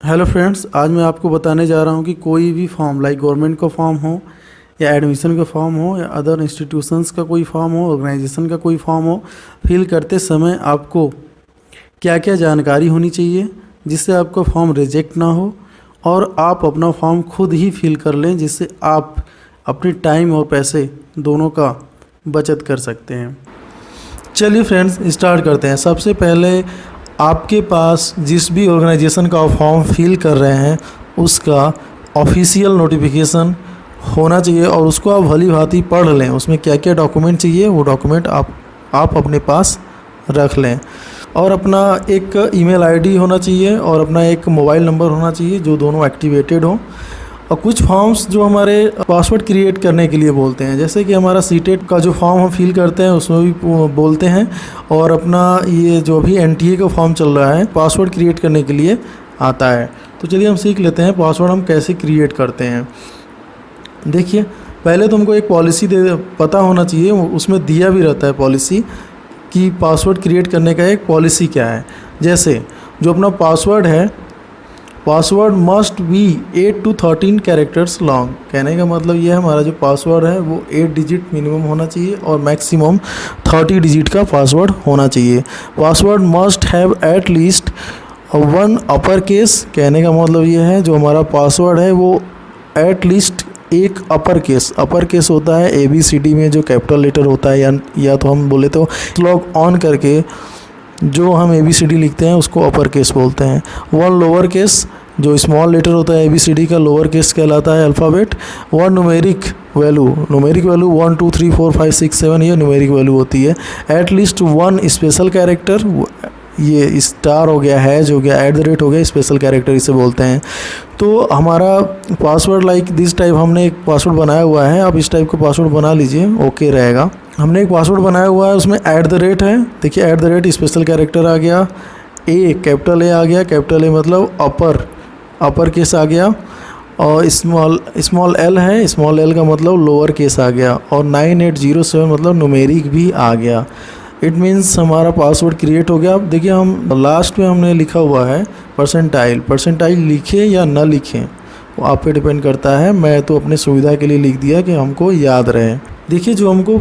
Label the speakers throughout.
Speaker 1: Hello friends, आज मैं आपको बताने जा रहा हूँ कि कोई भी फॉर्म लाइक गवर्नमेंट का फॉर्म हो या एडमिशन का फॉर्म हो या अदर इंस्टीट्यूशंस का कोई फॉर्म हो, ऑर्गेनाइजेशन का कोई फॉर्म हो, फिल करते समय आपको क्या क्या जानकारी होनी चाहिए जिससे आपका फॉर्म रिजेक्ट ना हो और आप अपना फॉर्म खुद ही फिल कर लें, जिससे आप अपनी टाइम और पैसे दोनों का बचत कर सकते हैं। चलिए फ्रेंड्स, स्टार्ट करते हैं। सबसे पहले आपके पास जिस भी ऑर्गेनाइजेशन का फॉर्म फिल कर रहे हैं उसका ऑफिशियल नोटिफिकेशन होना चाहिए और उसको आप भली भांति पढ़ लें। उसमें क्या क्या डॉक्यूमेंट चाहिए वो डॉक्यूमेंट आप अपने पास रख लें और अपना एक ईमेल आईडी होना चाहिए और अपना एक मोबाइल नंबर होना चाहिए जो दोनों एक्टिवेटेड हों। और कुछ फॉर्म्स जो हमारे पासवर्ड क्रिएट करने के लिए बोलते हैं, जैसे कि हमारा सीटेट का जो फॉर्म हम फिल करते हैं उसमें भी बोलते हैं, और अपना ये जो भी एनटीए का फॉर्म चल रहा है पासवर्ड क्रिएट करने के लिए आता है। तो चलिए हम सीख लेते हैं पासवर्ड हम कैसे क्रिएट करते हैं। देखिए, पहले तुमको एक पॉलिसी पता होना चाहिए, उसमें दिया भी रहता है पॉलिसी कि पासवर्ड क्रिएट करने का एक पॉलिसी क्या है। जैसे जो अपना पासवर्ड है, password must be 8 to 13 characters long. कहने का मतलब ये है हमारा जो पासवर्ड है वो 8 डिजिट मिनिमम होना चाहिए और मैक्सिमम 30 डिजिट का पासवर्ड होना चाहिए। Password must have at least 1 upper case. कहने का मतलब ये है जो हमारा पासवर्ड है वो एट लीस्ट एक अपर केस होता है ABCD में जो कैपिटल लेटर होता है, या तो हम बोले तो लॉग ऑन करके जो हम ABCD लिखते हैं उसको अपर केस बोलते हैं। 1 लोअर केस जो स्मॉल लेटर होता है ABCD का लोअर केस कहलाता है अल्फ़ाबेट। 1 न्यूमेरिक वैल्यू 1 2 3 4 5 6 7 ये न्यूमेरिक वैल्यू होती है। एट लीस्ट 1 स्पेशल कैरेक्टर, ये स्टार हो गया, हैज हो गया, @ हो गया, स्पेशल कैरेक्टर इसे बोलते हैं। तो हमारा पासवर्ड लाइक दिस टाइप हमने एक पासवर्ड बनाया हुआ है, आप इस टाइप का पासवर्ड बना लीजिए, ओके रहेगा। हमने एक पासवर्ड बनाया हुआ है, उसमें @ है। देखिए @ स्पेशल कैरेक्टर आ गया, कैपिटल A आ गया, कैपिटल A मतलब अपर केस आ गया, और स्मॉल l है, स्मॉल l का मतलब लोअर केस आ गया, और 9807 मतलब न्यूमेरिक भी आ गया। इट मीन्स हमारा पासवर्ड क्रिएट हो गया। अब देखिए हम लास्ट में हमने लिखा हुआ है परसेंटाइल लिखें या ना लिखें वो आप पे डिपेंड करता है। मैं तो अपने सुविधा के लिए लिख दिया कि हमको याद रहे। देखिए, जो हमको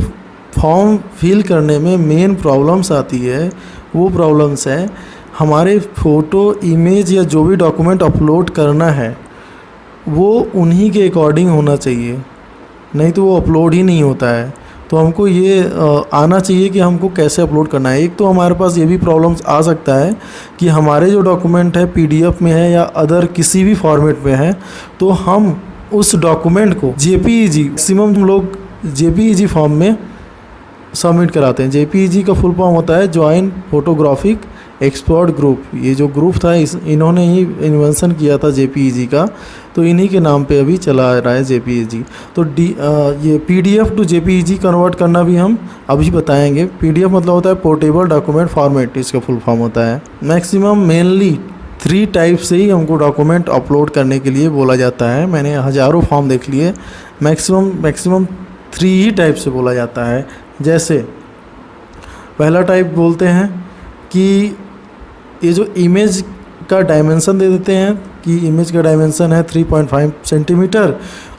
Speaker 1: फॉर्म फिल करने में मेन प्रॉब्लम्स आती है वो प्रॉब्लम्स है हमारे फ़ोटो, इमेज या जो भी डॉक्यूमेंट अपलोड करना है वो उन्हीं के अकॉर्डिंग होना चाहिए, नहीं तो वो अपलोड ही नहीं होता है। तो हमको ये आना चाहिए कि हमको कैसे अपलोड करना है। एक तो हमारे पास ये भी प्रॉब्लम्स आ सकता है कि हमारे जो डॉक्यूमेंट है PDF में है या अदर किसी भी फॉर्मेट में है, तो हम उस डॉक्यूमेंट को JPEG, मैक्सिमम हम लोग JPEG फॉर्म में सबमिट कराते हैं। JPEG का फुल फॉर्म होता है जॉइंट फोटोग्राफिक एक्सपर्ट ग्रुप। ये जो ग्रुप था इन्होंने ही इन्वेंशन किया था JPEG का, तो इन्हीं के नाम पे अभी चला रहा है JPEG। तो ये PDF टू JPEG कन्वर्ट करना भी हम अभी बताएंगे। PDF मतलब होता है पोर्टेबल डॉक्यूमेंट फॉर्मेट, इसका फुल फॉर्म होता है। मैक्सिमम मेनली 3 टाइप से ही हमको डॉक्यूमेंट अपलोड करने के लिए बोला जाता है। मैंने हज़ारों फॉर्म देख लिए, मैक्सिमम 3 ही टाइप से बोला जाता है। जैसे पहला टाइप बोलते हैं कि ये जो इमेज का डायमेंशन दे देते हैं कि इमेज का डायमेंशन है 3.5 सेंटीमीटर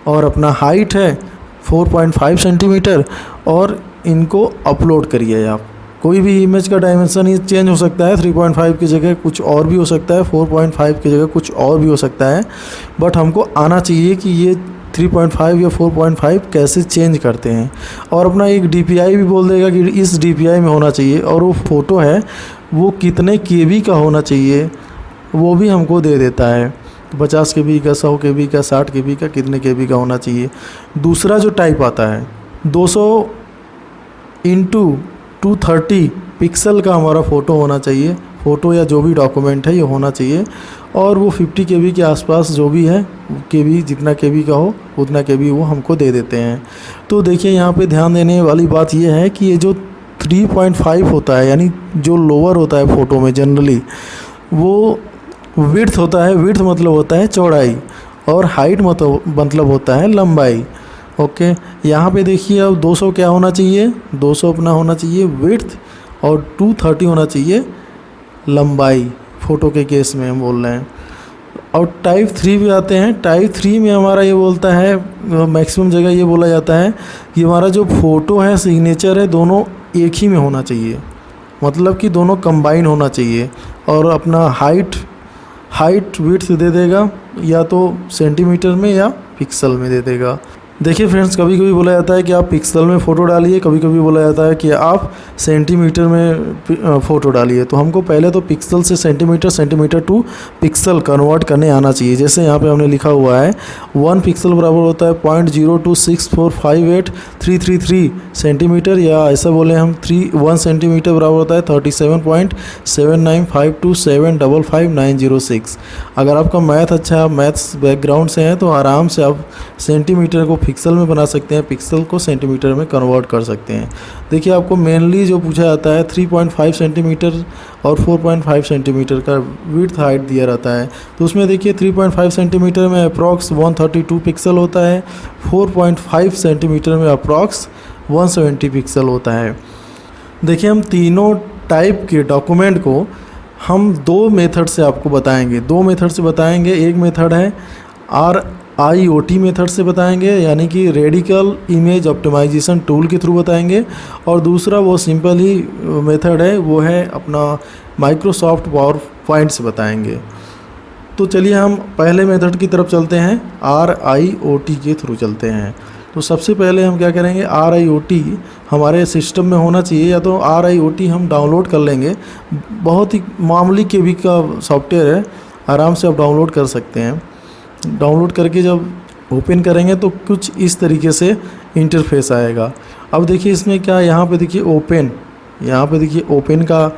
Speaker 1: और अपना हाइट है 4.5 सेंटीमीटर, और इनको अपलोड करिए आप। कोई भी इमेज का डायमेंशन ये चेंज हो सकता है, 3.5 की जगह कुछ और भी हो सकता है, 4.5 की जगह कुछ और भी हो सकता है, बट हमको आना चाहिए कि ये 3.5 या 4.5 कैसे चेंज करते हैं। और अपना एक DPI भी बोल देगा कि इस DPI में होना चाहिए, और वो फ़ोटो है वो कितने KB का होना चाहिए वो भी हमको दे देता है। 50 KB का, 100 KB का, 60 KB का, कितने KB का होना चाहिए। दूसरा जो टाइप आता है 200 × 230 पिक्सल का हमारा फ़ोटो होना चाहिए। फ़ोटो या जो भी डॉक्यूमेंट है ये होना चाहिए, और वो 50 KB के आसपास जो भी है KB, जितना KB का हो उतना KB वो हमको दे देते हैं। तो देखिए यहाँ पे ध्यान देने वाली बात ये है कि ये जो 3.5 होता है, यानी जो लोअर होता है फ़ोटो में जनरली, वो विड्थ होता है। विड्थ मतलब होता है चौड़ाई, और हाइट मतलब होता है लंबाई। ओके, यहाँ पे देखिए अब 200 क्या होना चाहिए, 200 अपना होना चाहिए विड्थ, और 230 होना चाहिए लंबाई। फ़ोटो के केस में हम बोल रहे हैं। और टाइप 3 भी आते हैं। टाइप 3 में हमारा ये बोलता है, मैक्सिमम जगह ये बोला जाता है कि हमारा जो फ़ोटो है, सिग्नेचर है, दोनों एक ही में होना चाहिए, मतलब कि दोनों कंबाइन होना चाहिए। और अपना हाइट विड्थ दे देगा, या तो सेंटीमीटर में या पिक्सल में दे देगा। देखिए फ्रेंड्स, कभी कभी बोला जाता है कि आप पिक्सल में फ़ोटो डालिए, कभी कभी बोला जाता है कि आप सेंटीमीटर में फ़ोटो डालिए। तो हमको पहले तो पिक्सल से सेंटीमीटर टू पिक्सल कन्वर्ट करने आना चाहिए। जैसे यहाँ पे हमने लिखा हुआ है 1 पिक्सल बराबर होता है 0.02645833 सेंटीमीटर, या ऐसा बोले हम 1 सेंटीमीटर बराबर होता है 37.79527555906। अगर आपका मैथ अच्छा है, आप मैथ्स बैकग्राउंड से हैं, तो आराम से आप सेंटीमीटर को पिक्सल में बना सकते हैं, पिक्सल को सेंटीमीटर में कन्वर्ट कर सकते हैं। देखिए आपको मेनली जो पूछा जाता है 3.5 सेंटीमीटर और 4.5 सेंटीमीटर का विड्थ हाइट दिया रहता है। तो उसमें देखिए 3.5 सेंटीमीटर में अप्रॉक्स 132 पिक्सल होता है, 4.5 सेंटीमीटर में अप्रॉक्स 170 पिक्सल होता है। देखिए हम तीनों टाइप के डॉक्यूमेंट को हम 2 मेथड से आपको बताएंगे, 2 मेथड से बताएंगे। एक मेथड है RIOT मेथड से बताएंगे, यानी कि रेडिकल इमेज ऑप्टिमाइजेशन टूल के थ्रू बताएंगे। और दूसरा वो सिंपल ही मेथड है, वो है अपना माइक्रोसॉफ्ट पावर पॉइंट से बताएंगे। तो चलिए हम पहले मेथड की तरफ चलते हैं, RIOT के थ्रू चलते हैं। तो सबसे पहले हम क्या करेंगे, RIOT हमारे सिस्टम में होना चाहिए, या तो RIOT हम डाउनलोड कर लेंगे। बहुत ही मामूली KB का सॉफ्टवेयर है, आराम से आप डाउनलोड कर सकते हैं। डाउनलोड करके जब ओपन करेंगे तो कुछ इस तरीके से इंटरफेस आएगा। अब देखिए इसमें क्या, यहाँ पे देखिए ओपन, यहाँ पे देखिए ओपन का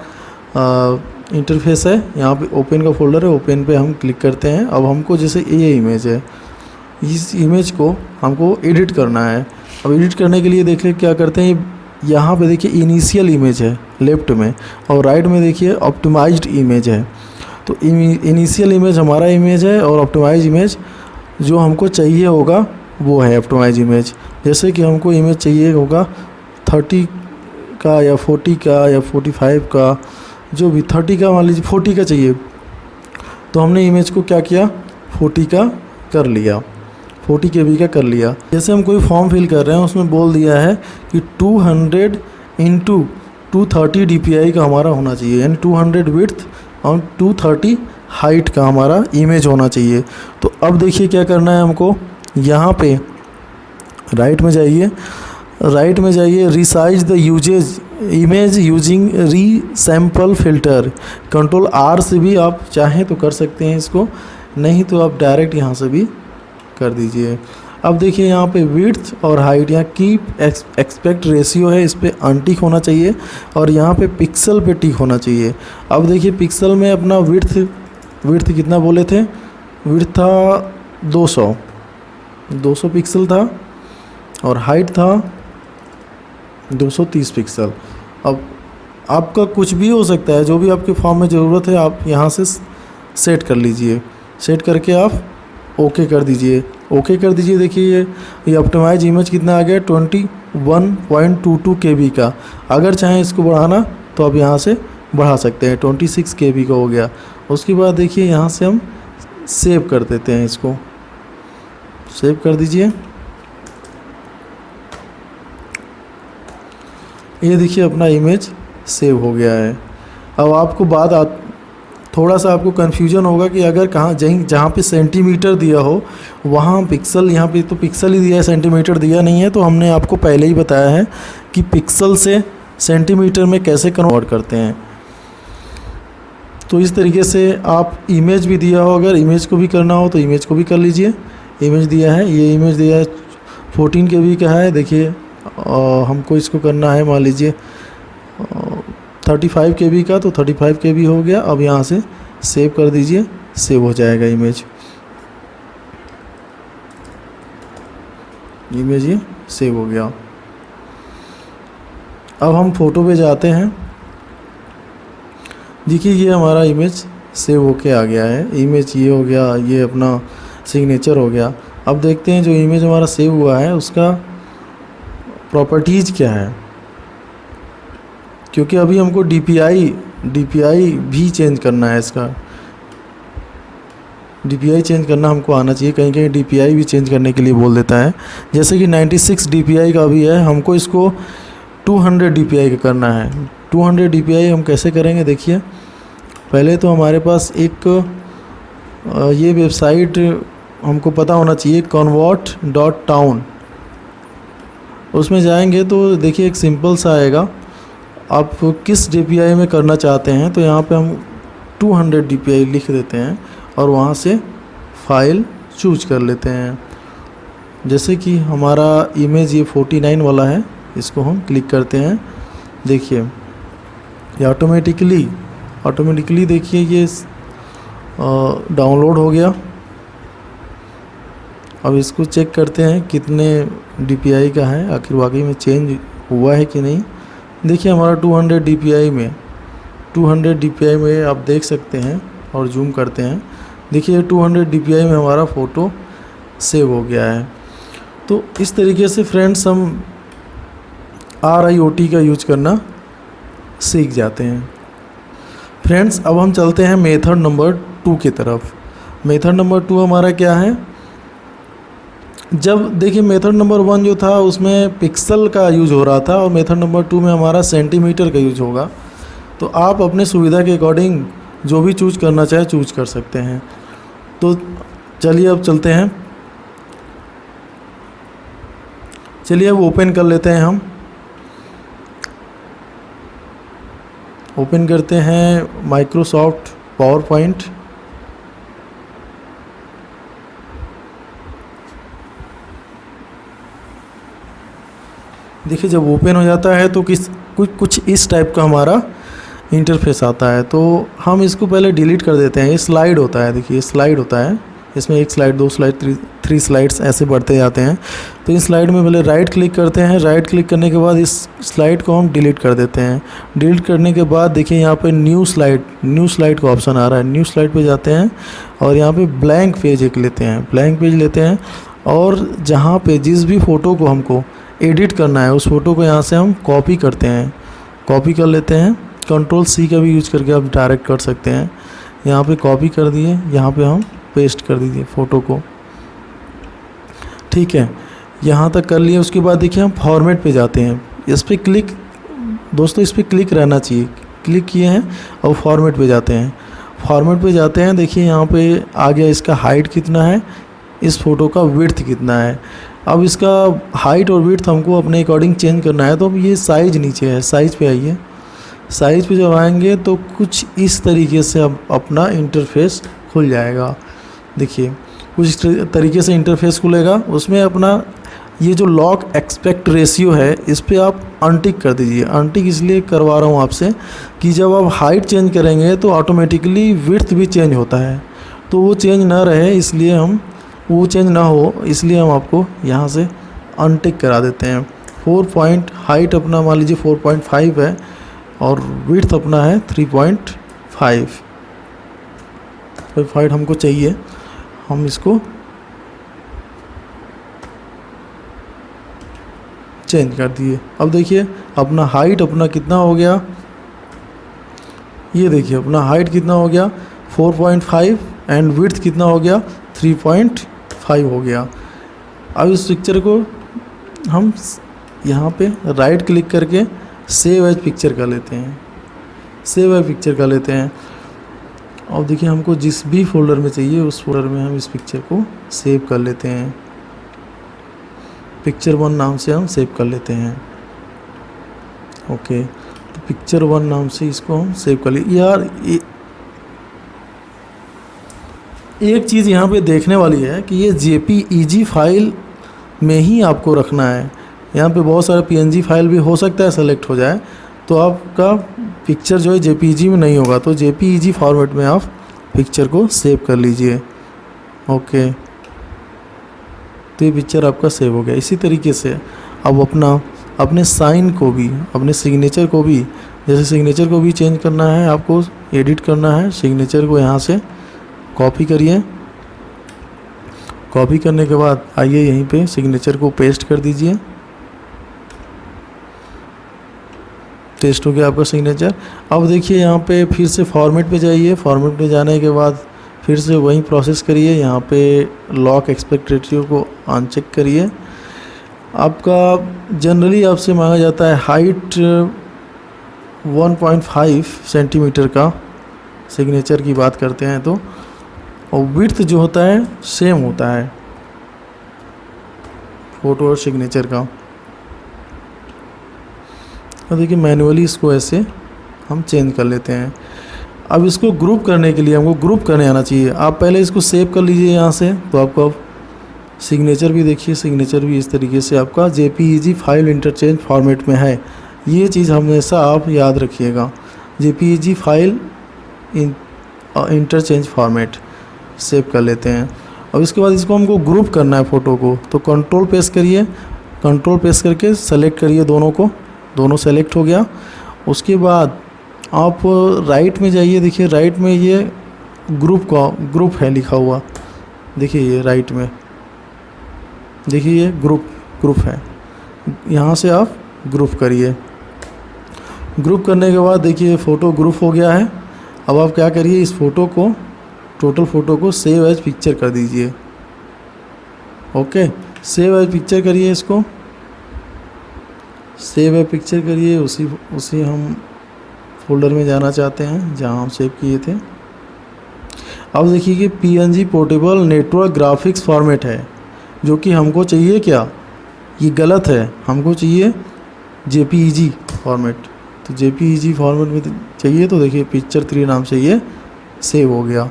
Speaker 1: इंटरफेस है, यहाँ पे ओपन का फोल्डर है, ओपन पे हम क्लिक करते हैं। अब हमको जैसे ये इमेज है, इस इमेज को हमको एडिट करना है। अब एडिट करने के लिए देखिए क्या करते हैं, यहाँ पे देखिए इनिशियल इमेज है लेफ्ट में, और राइट में देखिए ऑप्टिमाइज्ड इमेज है। तो इनिशियल इमेज हमारा इमेज है, और ऑप्टिमाइज इमेज जो हमको चाहिए होगा वो है ऑप्टिमाइज इमेज। जैसे कि हमको इमेज चाहिए होगा 30 का या 40 का या 45 का, जो भी 30 का मान लीजिए 40 का चाहिए, तो हमने इमेज को क्या किया 40 का कर लिया, 40 KB का कर लिया। जैसे हम कोई फॉर्म फिल कर रहे हैं, उसमें बोल दिया है कि 200 × 230 DPI का हमारा होना चाहिए, यानी 200 विड्थ और 230 हाइट का हमारा इमेज होना चाहिए। तो अब देखिए क्या करना है हमको, यहाँ पे राइट में जाइए, resize the usages image using resample filter. Ctrl+R से भी आप चाहें तो कर सकते हैं इसको, नहीं तो आप डायरेक्ट यहाँ से भी कर दीजिए। अब देखिए यहाँ पे विड्थ और हाइट, यहाँ कीप एक्सपेक्ट रेशियो है, इस पर अनटिक होना चाहिए, और यहाँ पे पिक्सल पे टिक होना चाहिए। अब देखिए पिक्सल में अपना विड्थ कितना बोले थे, विड्थ था 200 पिक्सल था, और हाइट था 230 पिक्सल। अब आपका कुछ भी हो सकता है, जो भी आपके फॉर्म में ज़रूरत है आप यहाँ से सेट कर लीजिए। सेट करके आप ओके कर दीजिए, ओके कर दीजिए। देखिए ये ऑप्टिमाइज इमेज कितना आ गया 21.22 KB का। अगर चाहें इसको बढ़ाना तो आप यहाँ से बढ़ा सकते हैं, 26 KB का हो गया। उसके बाद देखिए यहाँ से हम सेव कर देते हैं, इसको सेव कर दीजिए। ये देखिए अपना इमेज सेव हो गया है। अब आपको थोड़ा सा आपको कन्फ्यूजन होगा कि अगर जहाँ पे सेंटीमीटर दिया हो वहाँ पिक्सल, यहाँ पे तो पिक्सल ही दिया है, सेंटीमीटर दिया नहीं है। तो हमने आपको पहले ही बताया है कि पिक्सल से सेंटीमीटर में कैसे कन्वर्ट करते हैं। तो इस तरीके से आप इमेज भी दिया हो, अगर इमेज को भी करना हो तो इमेज को भी कर लीजिए। इमेज दिया है, ये इमेज दिया है 14 KB का है। देखिए हमको इसको करना है मान लीजिए 35 KB का, तो 35 KB हो गया। अब यहाँ से सेव कर दीजिए, सेव हो जाएगा इमेज ये सेव हो गया। अब हम फ़ोटो पे जाते हैं। देखिए ये हमारा इमेज सेव होके आ गया है, इमेज ये हो गया, ये अपना सिग्नेचर हो गया। अब देखते हैं जो इमेज हमारा सेव हुआ है उसका प्रॉपर्टीज़ क्या है, क्योंकि अभी हमको DPI भी चेंज करना है इसका। DPI चेंज करना हमको आना चाहिए। कहीं कहीं DPI भी चेंज करने के लिए बोल देता है, जैसे कि 96 DPI का भी है, हमको इसको 200 DPI का करना है। 200 DPI हम कैसे करेंगे, देखिए पहले तो हमारे पास एक ये वेबसाइट हमको पता होना चाहिए, convert.town। उसमें जाएंगे तो देखिए एक सिंपल सा आएगा, आप किस DPI में करना चाहते हैं, तो यहाँ पे हम 200 DPI लिख देते हैं और वहाँ से फाइल चूज कर लेते हैं। जैसे कि हमारा इमेज ये 49 वाला है, इसको हम क्लिक करते हैं। देखिए ये ऑटोमेटिकली देखिए ये डाउनलोड हो गया। अब इसको चेक करते हैं कितने DPI का है, आखिर वाकई में चेंज हुआ है कि नहीं। देखिए हमारा 200 DPI में आप देख सकते हैं, और जूम करते हैं, देखिए 200 DPI में हमारा फ़ोटो सेव हो गया है। तो इस तरीके से फ्रेंड्स हम RIoT का यूज करना सीख जाते हैं। फ्रेंड्स अब हम चलते हैं मेथड नंबर 2 की तरफ। मेथड नंबर 2 हमारा क्या है, जब देखिए मेथड नंबर 1 जो था उसमें पिक्सल का यूज हो रहा था, और मेथड नंबर 2 में हमारा सेंटीमीटर का यूज होगा। तो आप अपने सुविधा के अकॉर्डिंग जो भी चूज करना चाहे चूज कर सकते हैं। तो चलिए अब चलते हैं, चलिए अब ओपन कर लेते हैं। हम ओपन करते हैं माइक्रोसॉफ्ट पावर पॉइंट। देखिए जब ओपन हो जाता है तो कुछ इस टाइप का हमारा इंटरफेस आता है। तो हम इसको पहले डिलीट कर देते हैं। ये स्लाइड होता है, देखिए स्लाइड होता है, इसमें 1 स्लाइड 2 स्लाइड 3 स्लाइड्स ऐसे बढ़ते जाते हैं। तो इस स्लाइड में पहले राइट क्लिक करते हैं। राइट क्लिक करने के बाद इस स्लाइड को हम डिलीट कर देते हैं। डिलीट करने के बाद देखिए यहाँ पे न्यू स्लाइड का ऑप्शन आ रहा है। न्यू स्लाइड पे जाते हैं और यहाँ पे ब्लैंक पेज एक लेते हैं, ब्लैंक पेज लेते हैं, और जहाँ पे जिस भी फ़ोटो को हमको एडिट करना है उस फ़ोटो को यहाँ से हम कॉपी करते हैं, कॉपी कर लेते हैं। Ctrl+C का भी यूज करके आप डायरेक्ट कर सकते हैं। यहाँ पे कॉपी कर दिए, यहाँ पे हम पेस्ट कर दीजिए फ़ोटो को, ठीक है, यहाँ तक कर लिए। उसके बाद देखिए हम फॉर्मेट पे जाते हैं। इस पर क्लिक, दोस्तों इस पर क्लिक रहना चाहिए, क्लिक किए हैं और फॉर्मेट पे जाते हैं। फॉर्मेट पे जाते हैं, देखिए यहाँ पे आ गया इसका हाइट कितना है, इस फ़ोटो का विड्थ कितना है। अब इसका हाइट और विड्थ हमको अपने अकॉर्डिंग चेंज करना है। तो अब ये साइज़ नीचे है, साइज़ पे आइए। साइज़ पे जब आएंगे तो कुछ इस तरीके से अब अपना इंटरफेस खुल जाएगा। देखिए कुछ इस तरीके से इंटरफेस खुलेगा। उसमें अपना ये जो लॉक एस्पेक्ट रेशियो है इस पर आप अनटिक कर दीजिए। अनटिक इसलिए करवा रहा हूँ आपसे कि जब आप हाइट चेंज करेंगे तो ऑटोमेटिकली विड्थ भी चेंज होता है, तो वो चेंज ना रहे, इसलिए हम वो चेंज ना हो इसलिए हम आपको यहाँ से अनटिक करा देते हैं। 4 हाइट अपना मान लीजिए 4.5 है और विड्थ अपना है 3.5 हाइट हमको चाहिए। हम इसको चेंज कर दिए। अब देखिए अपना हाइट अपना कितना हो गया, ये देखिए अपना हाइट कितना हो गया 4.5 एंड विड्थ कितना हो गया 3.5 हो गया। अब इस पिक्चर को हम यहाँ पे राइट क्लिक करके सेव एज पिक्चर कर लेते हैं, सेव एज पिक्चर कर लेते हैं। और देखिए हमको जिस भी फोल्डर में चाहिए उस फोल्डर में हम इस पिक्चर को सेव कर लेते हैं। पिक्चर 1 नाम से हम सेव कर लेते हैं। ओके, तो पिक्चर 1 नाम से इसको हम सेव कर लिए। यार एक चीज़ यहाँ पे देखने वाली है कि ये JPEG फाइल में ही आपको रखना है। यहाँ पे बहुत सारा PNG फाइल भी हो सकता है सेलेक्ट हो जाए, तो आपका पिक्चर जो है JPEG में नहीं होगा। तो JPEG फॉर्मेट में आप पिक्चर को सेव कर लीजिए। ओके, तो ये पिक्चर आपका सेव हो गया। इसी तरीके से अब अपने साइन को भी, अपने सिग्नेचर को भी, जैसे सिग्नेचर को भी चेंज करना है, आपको एडिट करना है। सिग्नेचर को यहाँ से कॉपी करिए। कॉपी करने के बाद आइए यहीं पे सिग्नेचर को पेस्ट कर दीजिए। पेस्ट हो गया आपका सिग्नेचर। अब देखिए यहाँ पे फिर से फॉर्मेट पे जाइए। फॉर्मेट पे जाने के बाद फिर से वही प्रोसेस करिए, यहाँ पे लॉक एस्पेक्ट रेशियो को अनचेक करिए। आपका जनरली आपसे मांगा जाता है हाइट 1.5 सेंटीमीटर का, सिग्नेचर की बात करते हैं तो, और विड्थ जो होता है सेम होता है फ़ोटो और सिग्नेचर का। और देखिए मैनुअली इसको ऐसे हम चेंज कर लेते हैं। अब इसको ग्रुप करने के लिए हमको ग्रुप करने आना चाहिए। आप पहले इसको सेव कर लीजिए यहाँ से, तो आपको अब सिग्नेचर भी देखिए, सिग्नेचर भी इस तरीके से आपका JPEG फाइल इंटरचेंज फॉर्मेट में है। ये चीज़ हमेशा आप याद रखिएगा, JPEG file interchange format save कर लेते हैं। अब इसके बाद इसको हमको ग्रुप करना है फ़ोटो को, तो कंट्रोल प्रेस करिए, कंट्रोल प्रेस करके सेलेक्ट करिए दोनों को, दोनों सेलेक्ट हो गया। उसके बाद आप राइट में जाइए, देखिए राइट में ये ग्रुप है लिखा हुआ, देखिए ये राइट में, देखिए ये ग्रुप है, यहाँ से आप ग्रुप करिए। ग्रुप करने के बाद देखिए फ़ोटो ग्रुप हो गया है। अब आप क्या करिए, इस फ़ोटो को, टोटल फ़ोटो को सेव एज पिक्चर कर दीजिए। ओके, सेव एज पिक्चर करिए, इसको सेव एज पिक्चर करिए। उसी हम फोल्डर में जाना चाहते हैं जहाँ हम सेव किए थे। अब देखिए कि PNG portable network graphics format है, जो कि हमको चाहिए क्या, ये गलत है, हमको चाहिए JPEG फॉर्मेट। तो JPEG फॉर्मेट में चाहिए, तो देखिए पिक्चर 3 नाम से ये सेव हो गया।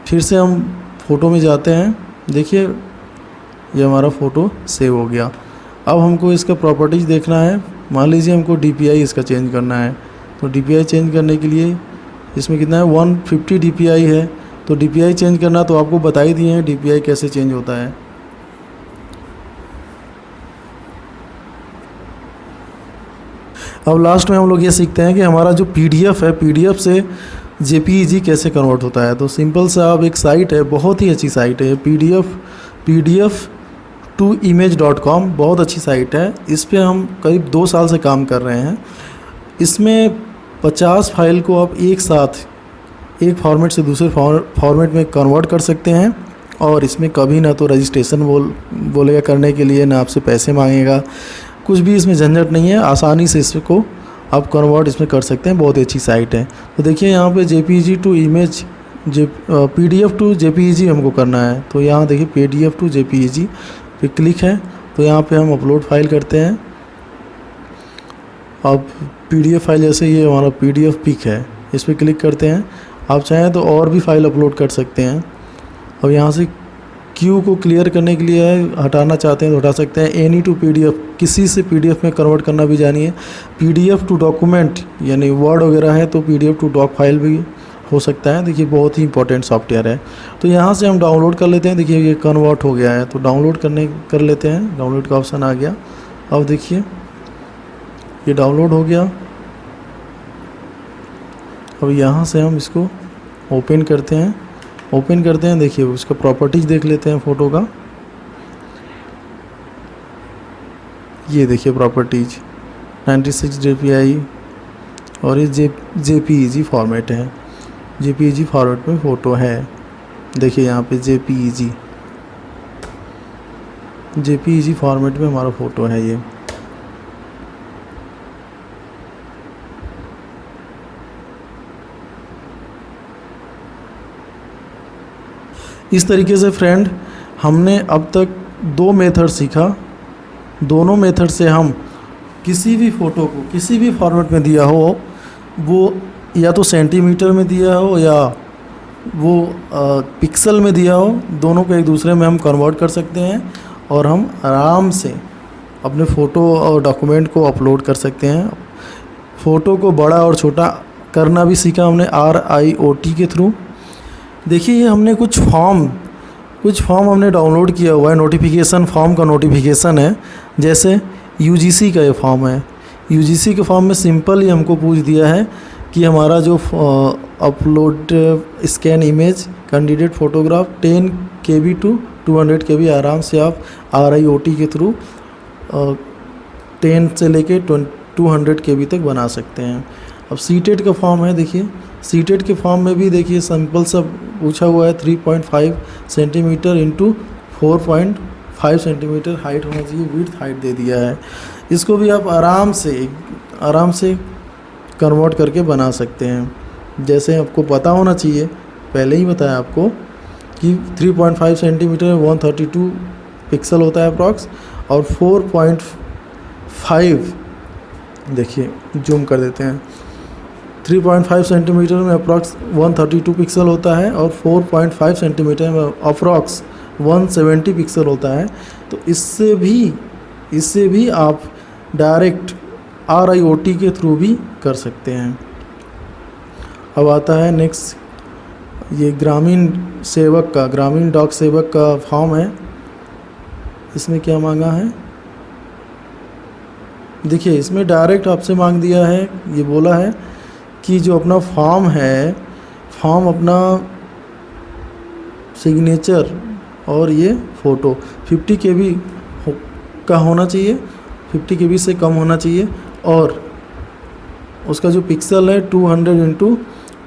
Speaker 1: फिर से हम फ़ोटो में जाते हैं, देखिए ये हमारा फ़ोटो सेव हो गया। अब हमको इसका प्रॉपर्टीज़ देखना है। मान लीजिए हमको DPI इसका चेंज करना है, तो DPI चेंज करने के लिए इसमें कितना है, 150 DPI है। तो DPI चेंज करना तो आपको बता ही दिए हैं DPI कैसे चेंज होता है। अब लास्ट में हम लोग ये सीखते हैं कि हमारा जो PDF है, PDF से JPEG कैसे कन्वर्ट होता है। तो सिंपल सा अब एक साइट है, बहुत ही अच्छी साइट है, pdf2image.com, बहुत अच्छी साइट है। इस पे हम करीब 2 साल से काम कर रहे हैं। इसमें 50 फाइल को आप एक साथ एक फॉर्मेट से दूसरे फॉर्मेट में कन्वर्ट कर सकते हैं, और इसमें कभी ना तो रजिस्ट्रेशन बोलेगा करने के लिए, ना आपसे पैसे मांगेगा, कुछ भी इसमें झंझट नहीं है। आसानी से इसको आप कन्वर्ट इसमें कर सकते हैं, बहुत ही अच्छी साइट है। तो देखिए यहाँ पे JPEG to image, PDF to JPEG हमको करना है। तो यहाँ देखिए PDF टू JPEG पे क्लिक है, तो यहाँ पे हम अपलोड फाइल करते हैं। अब PDF फाइल, जैसे ये हमारा PDF पिक है, इस पर क्लिक करते हैं। आप चाहें तो और भी फाइल अपलोड कर सकते हैं। अब यहाँ से क्यू को क्लियर करने के लिए हटाना चाहते हैं तो हटा सकते हैं। एनी टू PDF, किसी से PDF में कन्वर्ट करना भी जानिए। PDF टू डॉक्यूमेंट, यानी वर्ड वगैरह है तो PDF टू डॉक फाइल भी हो सकता है। देखिए बहुत ही इंपॉर्टेंट सॉफ्टवेयर है। तो यहाँ से हम डाउनलोड कर लेते हैं। देखिए ये कन्वर्ट हो गया है, तो डाउनलोड कर लेते हैं। डाउनलोड का ऑप्शन आ गया। अब देखिए ये डाउनलोड हो गया। अब यहाँ से हम इसको ओपन करते हैं। देखिए उसका प्रॉपर्टीज देख लेते हैं फ़ोटो का। ये देखिए प्रॉपर्टीज 96 DPI, और ये JPEG फॉर्मेट है। JPEG फॉर्मेट में फ़ोटो है। देखिए यहाँ पे JPEG फॉर्मेट में हमारा फ़ोटो है ये। इस तरीके से फ्रेंड हमने अब तक 2 मेथड सीखा। दोनों मेथड से हम किसी भी फ़ोटो को किसी भी फॉर्मेट में दिया हो, वो या तो सेंटीमीटर में दिया हो या वो पिक्सल में दिया हो, दोनों को एक दूसरे में हम कन्वर्ट कर सकते हैं और हम आराम से अपने फ़ोटो और डॉक्यूमेंट को अपलोड कर सकते हैं। फ़ोटो को बड़ा और छोटा करना भी सीखा हमने RIOT के थ्रू। देखिए ये हमने कुछ फॉर्म हमने डाउनलोड किया हुआ है। नोटिफिकेशन फॉर्म का नोटिफिकेशन है। जैसे UGC का ये फॉर्म है। UGC के फॉर्म में सिंपल ही हमको पूछ दिया है कि हमारा जो upload scan image candidate photograph 10 KB to 200 KB, आराम से आप RIOT के थ्रू 10 से लेके 200 KB तक बना सकते हैं। अब CTET का फॉर्म है। देखिए सीटेड के फॉर्म में भी देखिए सिंपल सा पूछा हुआ है 3.5 सेंटीमीटर इंटू 4.5 सेंटीमीटर हाइट होना चाहिए, विड्थ हाइट दे दिया है। इसको भी आप आराम से कन्वर्ट करके बना सकते हैं। जैसे आपको पता होना चाहिए, पहले ही बताया आपको कि 3.5 सेंटीमीटर में 132 पिक्सल होता है अप्रॉक्स, और 4.5 देखिए जूम कर देते हैं, 3.5 सेंटीमीटर में अप्रॉक्स 132 पिक्सल होता है और 4.5 सेंटीमीटर में अप्रॉक्स 170 पिक्सल होता है। तो इससे भी आप डायरेक्ट RIoT के थ्रू भी कर सकते हैं। अब आता है नेक्स्ट, ये ग्रामीण डाक सेवक का फॉर्म है। इसमें क्या मांगा है, देखिए इसमें डायरेक्ट आपसे मांग दिया है, ये बोला है कि जो अपना फॉर्म है, फॉर्म अपना सिग्नेचर और ये फ़ोटो 50 KB का होना चाहिए, 50 KB से कम होना चाहिए, और उसका जो पिक्सल है 200 ×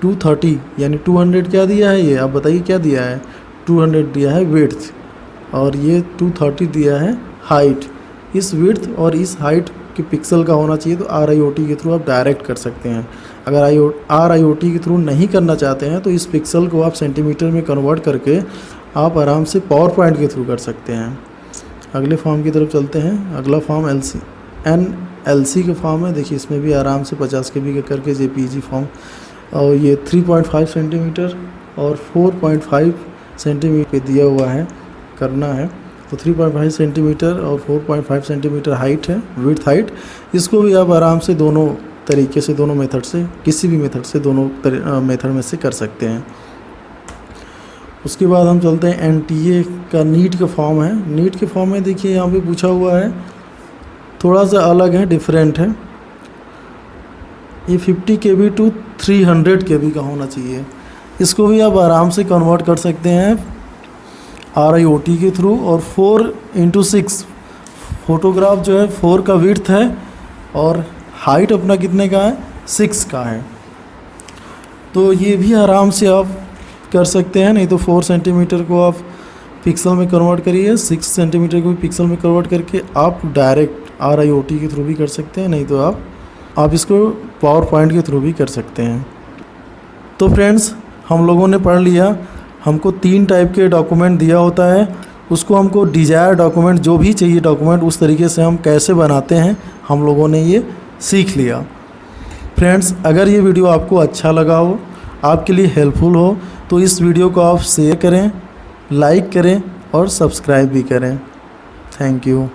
Speaker 1: 230, यानी 200 क्या दिया है, ये आप बताइए क्या दिया है, 200 दिया है विड्थ और ये 230 दिया है हाइट। इस विड्थ और इस हाइट के पिक्सल का होना चाहिए। तो RIoT के थ्रू आप डायरेक्ट कर सकते हैं। अगर RIoT के थ्रू नहीं करना चाहते हैं तो इस पिक्सल को आप सेंटीमीटर में कन्वर्ट करके आप आराम से पावर पॉइंट के थ्रू कर सकते हैं। अगले फॉर्म की तरफ चलते हैं। अगला फॉर्म NLC का फॉर्म है। देखिए इसमें भी आराम से 50 KB का करके JPEG फॉर्म, और ये 3.5 सेंटीमीटर और 4.5 सेंटीमीटर दिया हुआ है, करना है। तो 3.5 सेंटीमीटर और 4.5 सेंटीमीटर हाइट है, विड्थ हाइट। इसको भी आप आराम से दोनों तरीके से, दोनों मेथड से, किसी भी मेथड से, दोनों मेथड में से कर सकते हैं। उसके बाद हम चलते हैं NTA का नीट का फॉर्म है। नीट के फॉर्म में देखिए यहाँ पे पूछा हुआ है, थोड़ा सा अलग है, डिफरेंट है। ये 50 KB to 300 KB का होना चाहिए। इसको भी आप आराम से कन्वर्ट कर सकते हैं RIoT के थ्रू। और 4x6 फोटोग्राफ जो है 4 का विड्थ है और हाइट अपना कितने का है, 6 का है। तो ये भी आराम से आप कर सकते हैं। नहीं तो 4 सेंटीमीटर को आप पिक्सल में कन्वर्ट करिए, 6 सेंटीमीटर को भी पिक्सल में कन्वर्ट करके आप डायरेक्ट RIoT के थ्रू भी कर सकते हैं। नहीं तो आप इसको पावर पॉइंट के थ्रू भी कर सकते हैं। तो फ्रेंड्स, हम लोगों ने पढ़ लिया, हमको 3 टाइप के डॉक्यूमेंट दिया होता है, उसको हमको डिज़ायर डॉक्यूमेंट, जो भी चाहिए डॉक्यूमेंट, उस तरीके से हम कैसे बनाते हैं, हम लोगों ने ये सीख लिया। फ्रेंड्स, अगर ये वीडियो आपको अच्छा लगा हो, आपके लिए हेल्पफुल हो, तो इस वीडियो को आप शेयर करें, लाइक करें और सब्सक्राइब भी करें। Thank you.